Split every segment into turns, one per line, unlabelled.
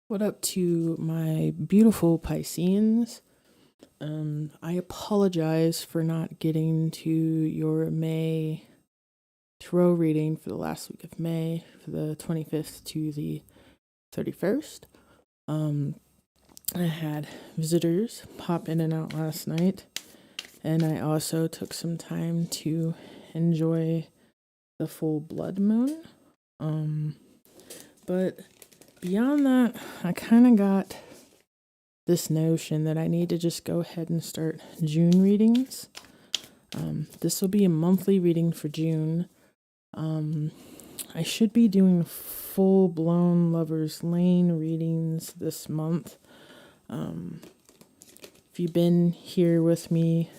What up to my beautiful Pisceans? I apologize for not getting to your May tarot reading for the last week of May, for the 25th to the 31st. I had visitors pop in and out last night, and I also took some time to enjoy the full blood moon. But beyond that, I kind of got this notion that I need to just go ahead and start June readings. This will be a monthly reading for June. I should be doing full blown Lover's Lane readings this month. If you've been here with me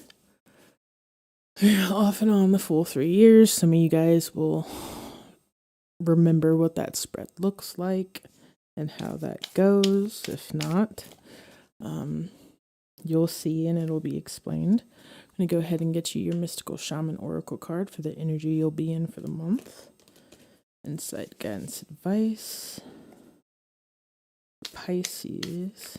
off and on the full 3 years, some of you guys will remember what that spread looks like and how that goes. If not, you'll see and it'll be explained. I'm going to go ahead and get you your Mystical Shaman Oracle card for the energy you'll be in for the month. Insight, guidance, advice. Pisces.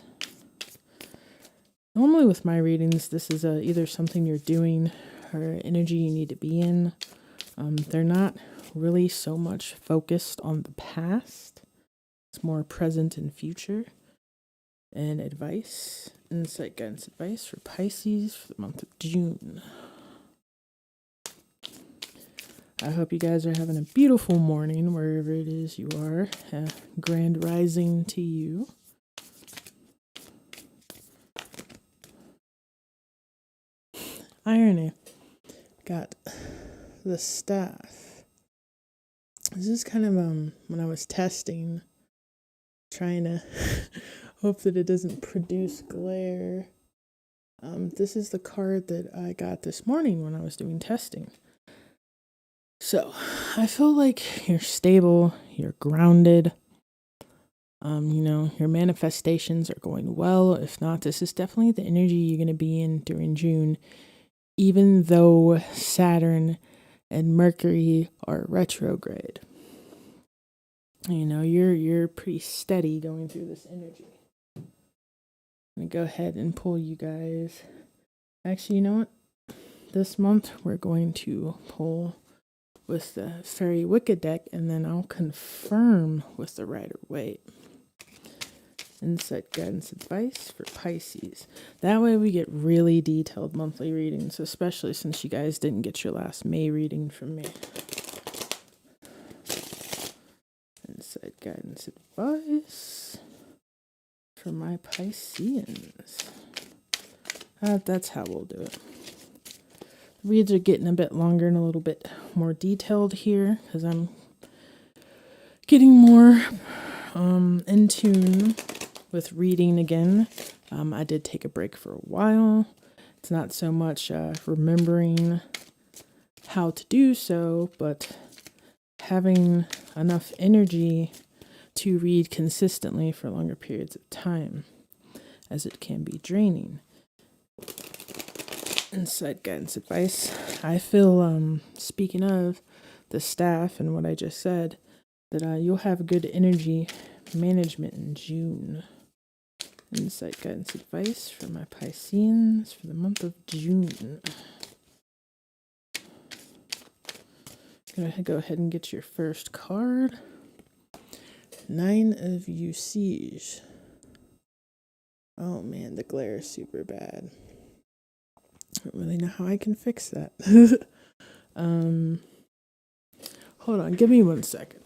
Normally with my readings, this is either something you're doing or energy you need to be in. They're not really so much focused on the past. It's more present and future. And advice, insight, guidance, advice for Pisces for the month of June. I hope you guys are having a beautiful morning wherever it is you are. Grand rising to you. Irony. Got the staff. This is kind of when I was testing, trying to hope that it doesn't produce glare. This is the card that I got this morning when I was doing testing. So, I feel like you're stable, you're grounded. Your manifestations are going well. If not, this is definitely the energy you're going to be in during June, even though Saturn and Mercury are retrograde. You're pretty steady going through this energy. I'm going to go ahead and pull you guys. Actually, you know what? This month we're going to pull with the Fairy Wicca deck, and then I'll confirm with the Rider-Waite. Insight, guidance, advice for Pisces. That way we get really detailed monthly readings, especially since you guys didn't get your last May reading from me. Insight, guidance, advice for my Pisceans. That's how we'll do it. The reads are getting a bit longer and a little bit more detailed here because I'm getting more in tune with reading again. I did take a break for a while. It's not so much remembering how to do so, but having enough energy to read consistently for longer periods of time, as it can be draining. Insight, guidance, advice. I feel, speaking of the staff and what I just said, that you'll have good energy management in June. Insight, guidance, advice for my Pisceans for the month of June. I'm gonna go ahead and get your first card. 9 of Usiege. Oh man, the glare is super bad. I don't really know how I can fix that. Hold on, give me 1 second.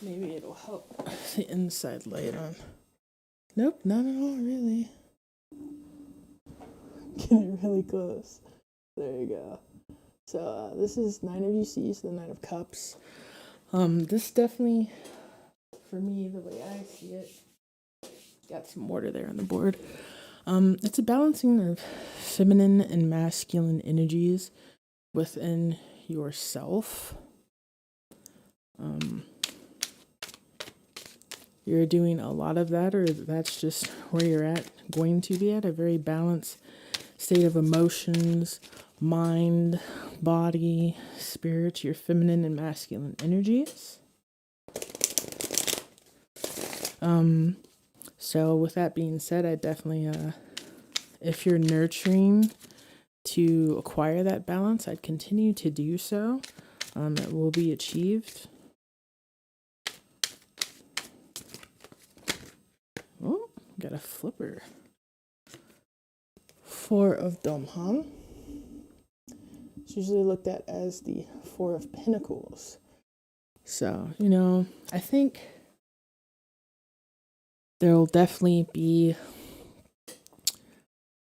Maybe it'll help the inside light on. Nope, not at all, really. Getting really close. There you go. So this is 9 of Usiege, the 9 of Cups. This definitely, for me, the way I see it, got some water there on the board. It's a balancing of feminine and masculine energies within yourself. You're doing a lot of that, or that's just where you're going to be at, a very balanced state of emotions, mind, body, spirit, your feminine and masculine energies. So with that being said, I definitely, if you're nurturing to acquire that balance, I'd continue to do so. It will be achieved. Oh, got a flipper. Four of Domhan. It's usually looked at as the Four of Pentacles. So, I think there'll definitely be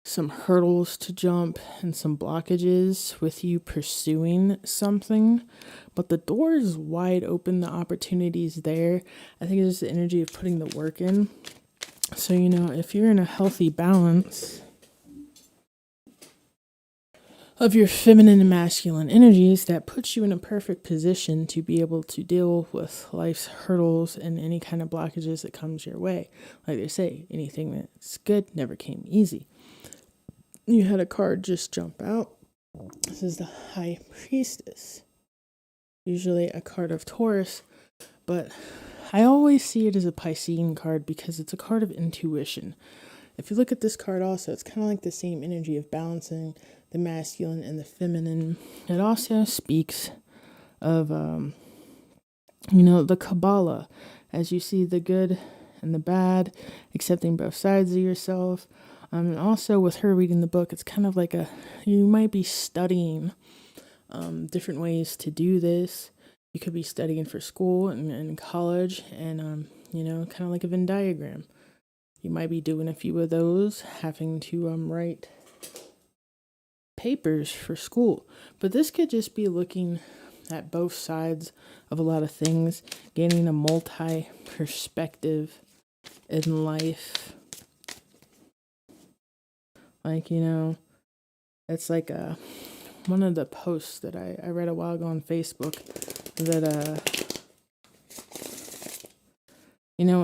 some hurdles to jump and some blockages with you pursuing something, but the door is wide open, the opportunity's there. I think it's just the energy of putting the work in. So, if you're in a healthy balance of your feminine and masculine energies, that puts you in a perfect position to be able to deal with life's hurdles and any kind of blockages that comes your way. Like they say, anything that's good never came easy. You had a card just jump out. This is the High Priestess. Usually a card of Taurus, but I always see it as a Piscean card because it's a card of intuition. If you look at this card also, it's kind of like the same energy of balancing the masculine and the feminine. It also speaks of, the Kabbalah, as you see the good and the bad, accepting both sides of yourself. And also with her reading the book, it's kind of like you might be studying different ways to do this. You could be studying for school and college and, kind of like a Venn diagram. You might be doing a few of those, having to write papers for school. But this could just be looking at both sides of a lot of things, gaining a multi-perspective in life. Like, it's like one of the posts that I read a while ago on Facebook that,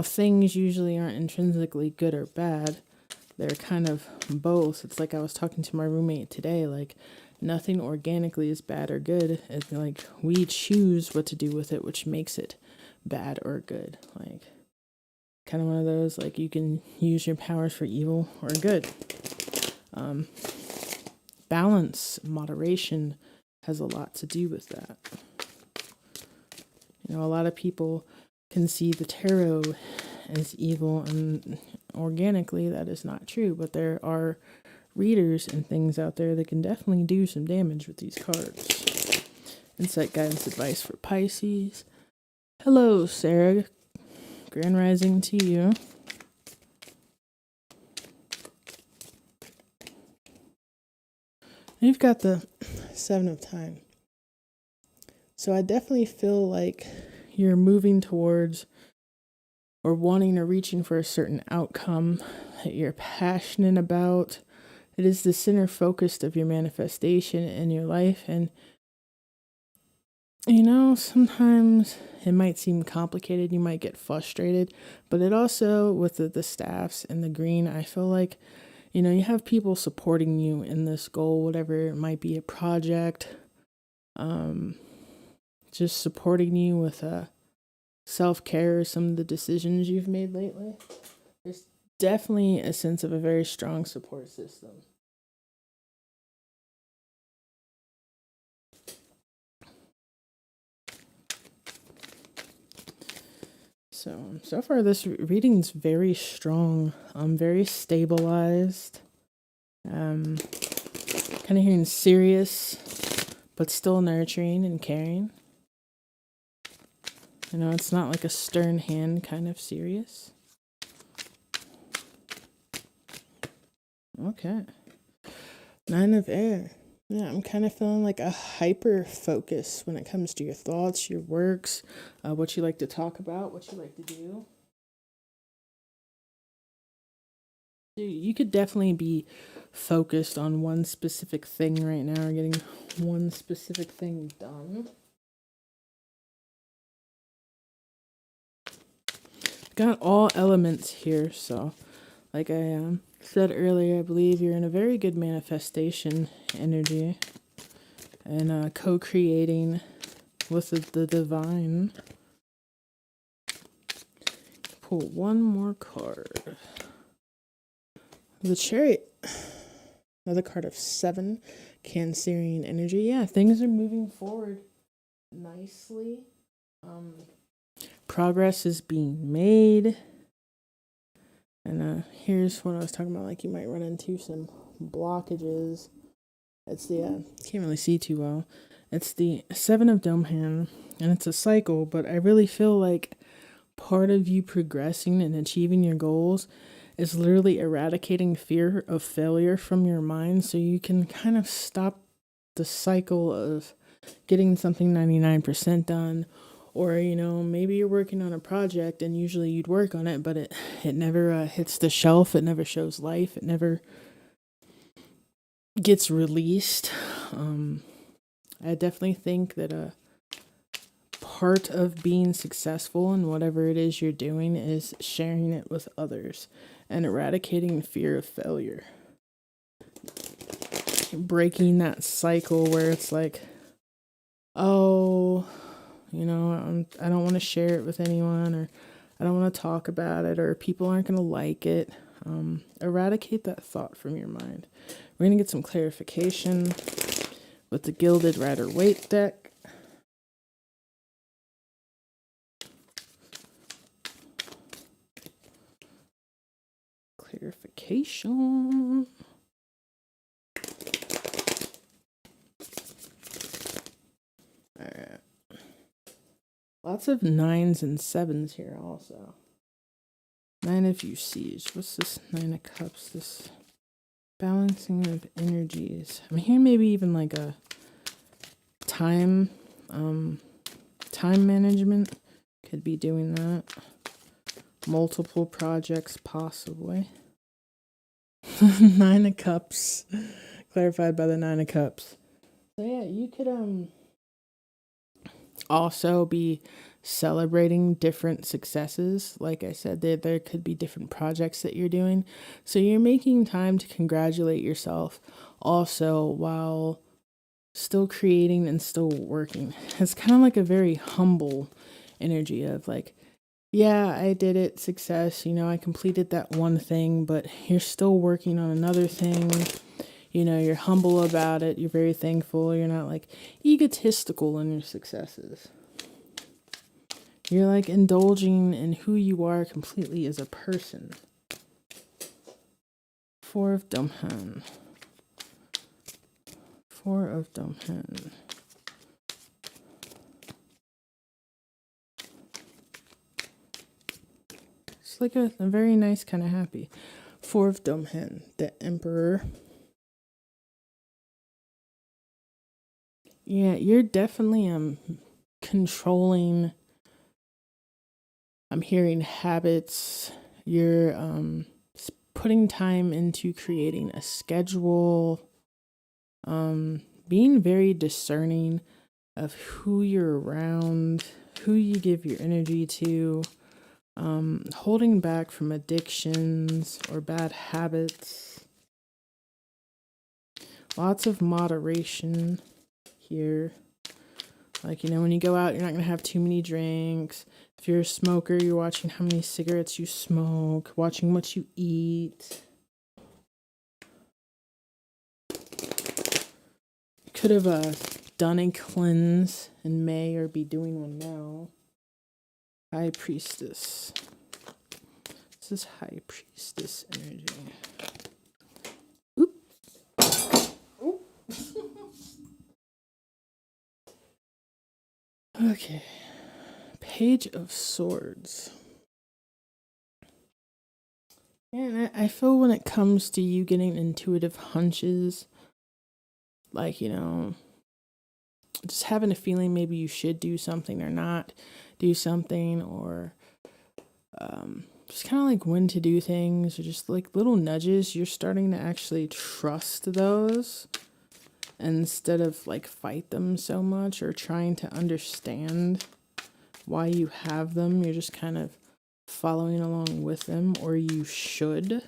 things usually aren't intrinsically good or bad. They're kind of both. It's like I was talking to my roommate today, like nothing organically is bad or good. It's like we choose what to do with it, which makes it bad or good. Like kind of one of those, like you can use your powers for evil or good. Balance, moderation has a lot to do with that. A lot of people can see the tarot as evil, and organically that is not true, but there are readers and things out there that can definitely do some damage with these cards. Insight, guidance, advice for Pisces. Hello, Sarah. Grand rising to you. You've got the Seven of Time. So I definitely feel like you're moving towards or wanting or reaching for a certain outcome that you're passionate about. It is the center focused of your manifestation in your life. And, sometimes it might seem complicated. You might get frustrated. But it also, with the staffs and the green, I feel like, you have people supporting you in this goal, whatever it might be, a project, just supporting you with self-care or some of the decisions you've made lately. There's definitely a sense of a very strong support system. So far this reading's very strong, very stabilized, kind of hearing serious, but still nurturing and caring. It's not like a stern hand kind of serious. Okay. Nine of Air. Yeah, I'm kind of feeling like a hyper focus when it comes to your thoughts, your works, what you like to talk about, what you like to do. You could definitely be focused on one specific thing right now or getting one specific thing done. Got all elements here, so like I said earlier, I believe you're in a very good manifestation energy and co-creating with the divine. Pull one more card. The Chariot. Another card of 7. Cancerian energy. Yeah, things are moving forward nicely. Progress is being made. And here's what I was talking about. Like, you might run into some blockages. It's the, can't really see too well. It's the 7 of Domhan. And it's a cycle, but I really feel like part of you progressing and achieving your goals is literally eradicating fear of failure from your mind so you can kind of stop the cycle of getting something 99% done. Or, you know, maybe you're working on a project and usually you'd work on it, but it never hits the shelf. It never shows life. It never gets released. I definitely think that part of being successful in whatever it is you're doing is sharing it with others and eradicating fear of failure. Breaking that cycle where it's like, oh, you know, I don't want to share it with anyone, or I don't want to talk about it, or people aren't going to like it. Eradicate that thought from your mind. We're going to get some clarification with the Gilded Rider-Waite deck. Clarification. All right. Lots of 9s and 7s here also. 9 of Usees. What's this 9 of Cups? This balancing of energies. I'm hearing maybe even like a time management. Could be doing that. Multiple projects possibly. 9 of Cups. Clarified by the 9 of Cups. So yeah, you could also be celebrating different successes. Like I said, there could be different projects that you're doing. So you're making time to congratulate yourself also while still creating and still working. It's kind of like a very humble energy of like, yeah, I did it, success, you know, I completed that one thing, but you're still working on another thing. You know, you're humble about it. You're very thankful. You're not like egotistical in your successes. You're like indulging in who you are completely as a person. 4 of Domhan. 4 of Domhan. It's like a very nice kind of happy. 4 of Domhan. The Emperor. Yeah, you're definitely controlling. I'm hearing habits. You're putting time into creating a schedule. Being very discerning of who you're around, who you give your energy to. Holding back from addictions or bad habits. Lots of moderation here. Like, you know, when you go out, you're not going to have too many drinks. If you're a smoker, you're watching how many cigarettes you smoke, watching what you eat. You could have done a cleanse in May or be doing one now. High Priestess. This is High Priestess energy. Oop. Oop. Okay. Page of Swords. And I feel when it comes to you getting intuitive hunches, like, you know, just having a feeling maybe you should do something or not do something, or just kind of like when to do things, or just like little nudges, you're starting to actually trust those instead of like fight them so much or trying to understand why you have them. You're just kind of following along with them, or you should.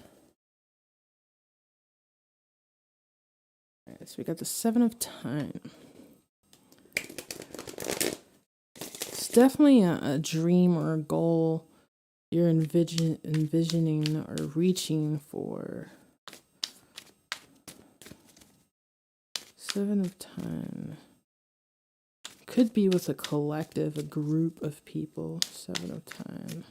So we got the Seven of Time. It's definitely a dream or a goal you're envisioning or reaching for. Seven of Time. Could be with a collective, a group of people. Seven of Time.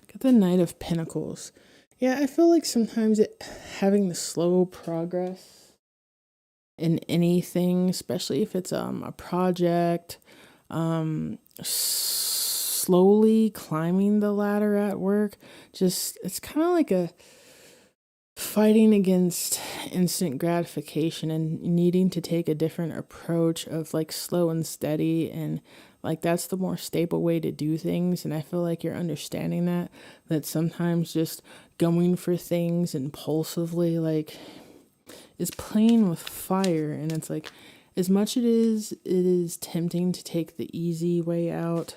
Got the Knight of Pentacles. Yeah, I feel like sometimes having the slow progress in anything, especially if it's a project, slowly climbing the ladder at work, just it's kind of like a fighting against instant gratification and needing to take a different approach of like slow and steady, and like that's the more stable way to do things. And I feel like you're understanding that sometimes just going for things impulsively like is playing with fire. And it's like, as much it is tempting to take the easy way out,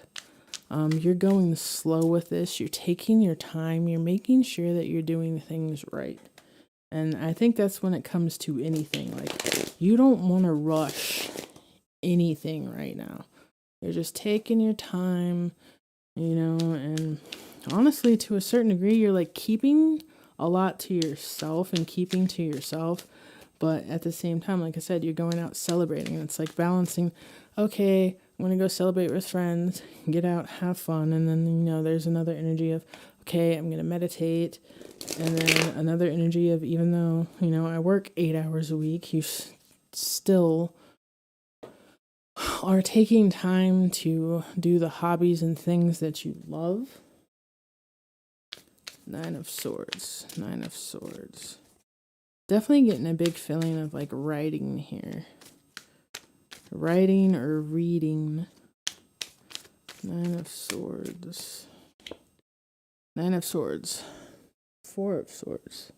you're going slow with this. You're taking your time. You're making sure that you're doing things right. And I think that's when it comes to anything. Like, you don't want to rush anything right now. You're just taking your time, and honestly, to a certain degree, you're like keeping a lot to yourself and keeping to yourself. But at the same time, like I said, you're going out celebrating. It's like balancing, okay, I'm going to go celebrate with friends, get out, have fun. And then, there's another energy of, okay, I'm going to meditate. And then another energy of, even though, I work 8 hours a week, you still are taking time to do the hobbies and things that you love. Nine of Swords. Definitely getting a big feeling of like writing here. Writing or reading. Nine of Swords. Four of Swords.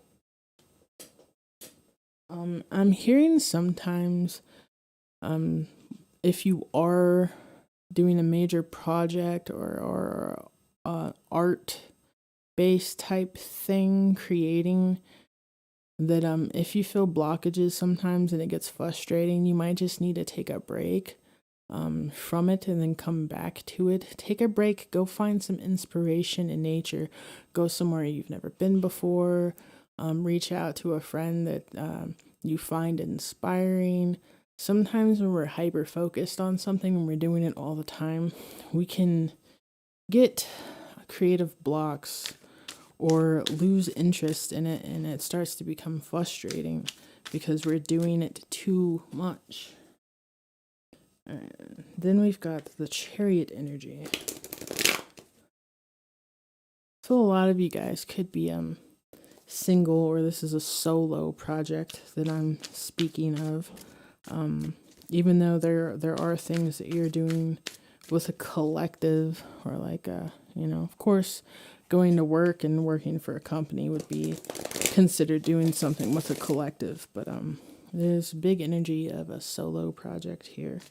I'm hearing sometimes, if you are doing a major project or art based type thing, creating, that if you feel blockages sometimes and it gets frustrating, you might just need to take a break from it and then come back to it. Take a break, go find some inspiration in nature, go somewhere you've never been before, reach out to a friend that you find inspiring. Sometimes when we're hyper focused on something and we're doing it all the time, we can get creative blocks or lose interest in it, and it starts to become frustrating because we're doing it too much. Then we've got the Chariot energy. So a lot of you guys could be single, or this is a solo project that I'm speaking of. Even though there are things that you're doing with a collective, or like of course, going to work and working for a company would be considered doing something with a collective, but there's big energy of a solo project here.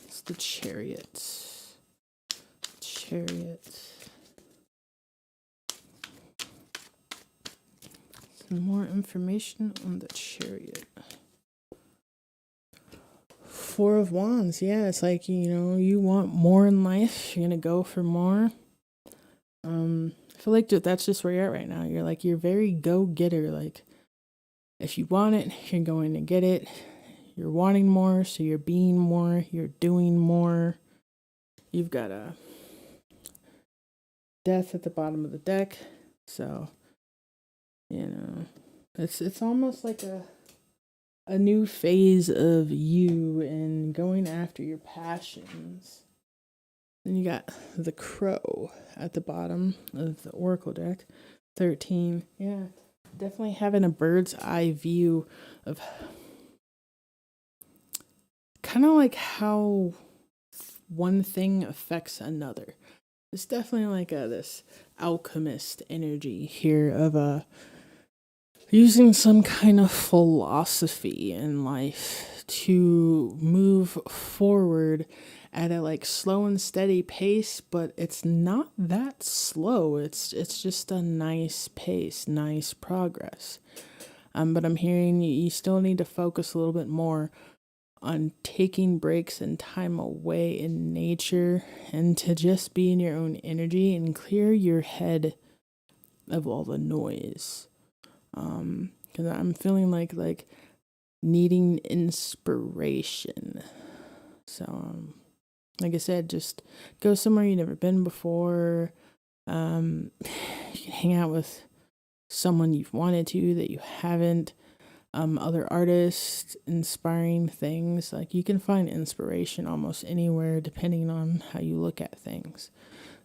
It's the Chariot. Some more information on the Chariot. Four of Wands. Yeah, it's like, you want more in life. You're going to go for more. I feel like that's just where you're at right now. You're very go-getter. Like, if you want it, you're going to get it. You're wanting more, so you're being more. You're doing more. You've got a Death at the bottom of the deck. So, it's almost like a new phase of you and going after your passions. Then you got the Crow at the bottom of the Oracle deck. 13. Yeah, definitely having a bird's eye view of kind of like how one thing affects another. It's definitely like this alchemist energy here of using some kind of philosophy in life to move forward at a like slow and steady pace, but it's not that slow. It's just a nice pace, nice progress. But I'm hearing you still need to focus a little bit more on taking breaks and time away in nature and to just be in your own energy and clear your head of all the noise. Because I'm feeling like needing inspiration. So, like I said, just go somewhere you've never been before. You can hang out with someone you've wanted to that you haven't. Other artists, inspiring things. Like you can find inspiration almost anywhere depending on how you look at things.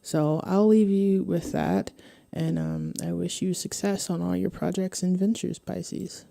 So I'll leave you with that. And I wish you success on all your projects and ventures, Pisces.